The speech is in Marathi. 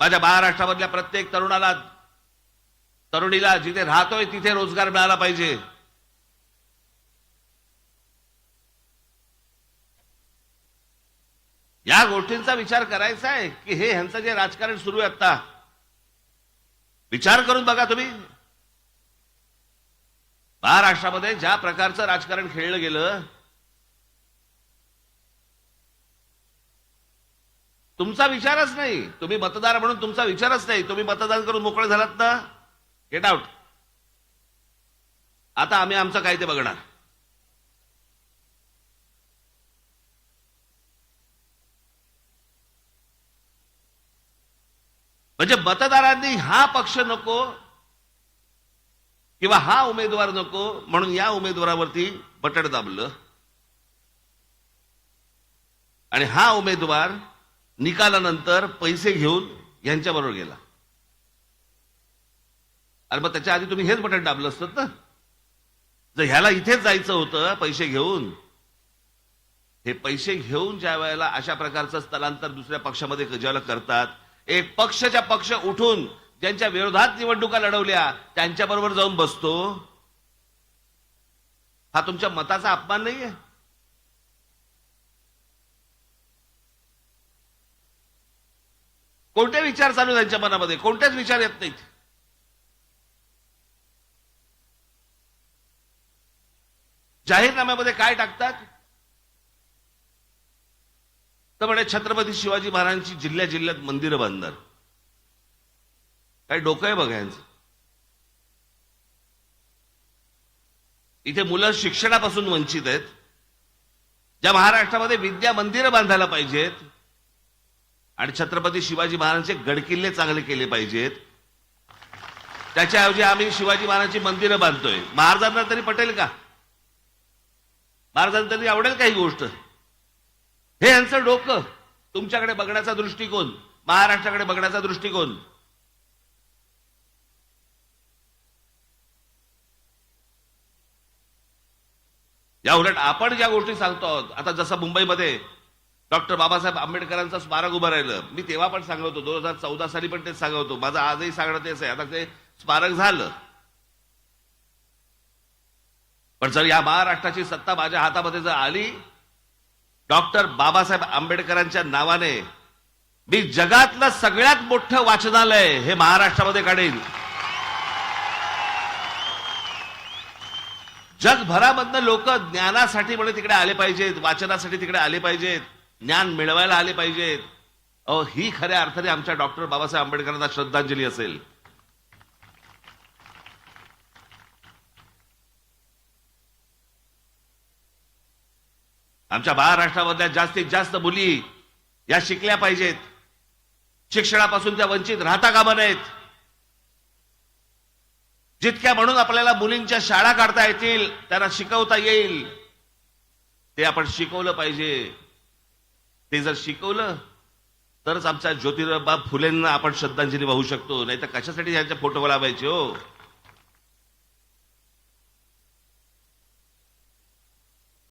माझ्या महाराष्ट्रामधल्या प्रत्येक तरुणीला जिथे राहतोय तिथे रोजगार मिळाला पाहिजे. या गोष्टींचा विचार करायचा आहे की हे ह्यांचं जे राजकारण सुरू आहे आता, विचार करून बघा तुम्ही. महाराष्ट्रामध्ये ज्या प्रकारचं राजकारण खेळलं गेलं, तुमचा विचारच नाही. तुम्ही मतदार म्हणून तुमचा विचारच नाही. तुम्ही मतदान करून मोकळे झालात ना, गेट आउट. आता आम्ही आमचं काय ते बघणार. म्हणजे मतदारांनी हा पक्ष नको किंवा हा उमेदवार नको म्हणून या उमेदवारावरती बटण दाबलं आणि हा उमेदवार निकालानंतर पैसे घेऊन यांच्याबरोबर गेला. अरे मग त्याच्या आधी तुम्ही हेच बटन दाबलं असतं ना. जर ह्याला इथेच जायचं होतं पैसे घेऊन, हे पैसे घेऊन ज्या वेळेला अशा प्रकारचं स्थलांतर दुसऱ्या पक्षामध्ये ज्याला करतात, एक पक्षाच्या पक्ष उठून ज्यांच्या विरोधात निवडणुका लढवल्या त्यांच्याबरोबर जाऊन बसतो, हा तुमच्या मताचा अपमान नाहीये? कोणते विचार चालू त्यांच्या मनामध्ये? कोणतेच विचार येत नाहीत. जाहीरनाम्यामध्ये काय टाकतात तर म्हणे छत्रपती शिवाजी महाराजांची जिल्ह्या जिल्ह्यात मंदिरं बांधणार. काय डोकं आहे बघा यांचं. इथे मुलं शिक्षणापासून वंचित आहेत. ज्या महाराष्ट्रामध्ये विद्या मंदिरं बांधायला पाहिजेत आणि छत्रपती शिवाजी महाराजांचे गडकिल्ले चांगले केले पाहिजेत, त्याच्याऐवजी आम्ही शिवाजी महाराजांची मंदिरं बांधतोय. महाराजांना तरी पटेल का? महाराजांना तरी आवडेल का ही गोष्ट? हे यांचं डोकं. तुमच्याकडे बघण्याचा दृष्टिकोन, महाराष्ट्राकडे बघण्याचा दृष्टिकोन. या उलट आपण ज्या गोष्टी सांगतो आहोत, आता जसं मुंबईमध्ये डॉक्टर बाबासाहेब आंबेडकरांचं स्मारक उभं राहिलं, मी तेव्हा पण सांगत होतो, 2014 साली पण तेच सांगत होतो, माझं आजही सांगणं तेच आहे. आता ते स्मारक झालं, पण जर या महाराष्ट्राची सत्ता माझ्या हातामध्ये जर आली, डॉक्टर बाबासाहेब आंबेडकरांच्या नावाने मी जगातलं सगळ्यात मोठं वाचनालय हे महाराष्ट्रामध्ये काढेन. जगभरामधनं लोक ज्ञानासाठी म्हणे तिकडे आले पाहिजेत, वाचनासाठी तिकडे आले पाहिजेत, ज्ञान मिळवायला आले पाहिजेत. ही खऱ्या अर्थाने आमच्या डॉक्टर बाबासाहेब आंबेडकरांना श्रद्धांजली असेल. आमच्या महाराष्ट्रामधल्या जास्तीत जास्त मुली या शिकल्या पाहिजेत. शिक्षणापासून त्या वंचित राहता कामा नयेत. जितक्या म्हणून आपल्याला मुलींच्या शाळा काढता येतील, त्यांना शिकवता येईल, ते आपण शिकवलं पाहिजे. ते जर शिकवलं तरच आमच्या ज्योतिबा फुलेंना आपण श्रद्धांजली वाहू शकतो. नाही तर कशासाठी यांचे फोटो लावायचे हो?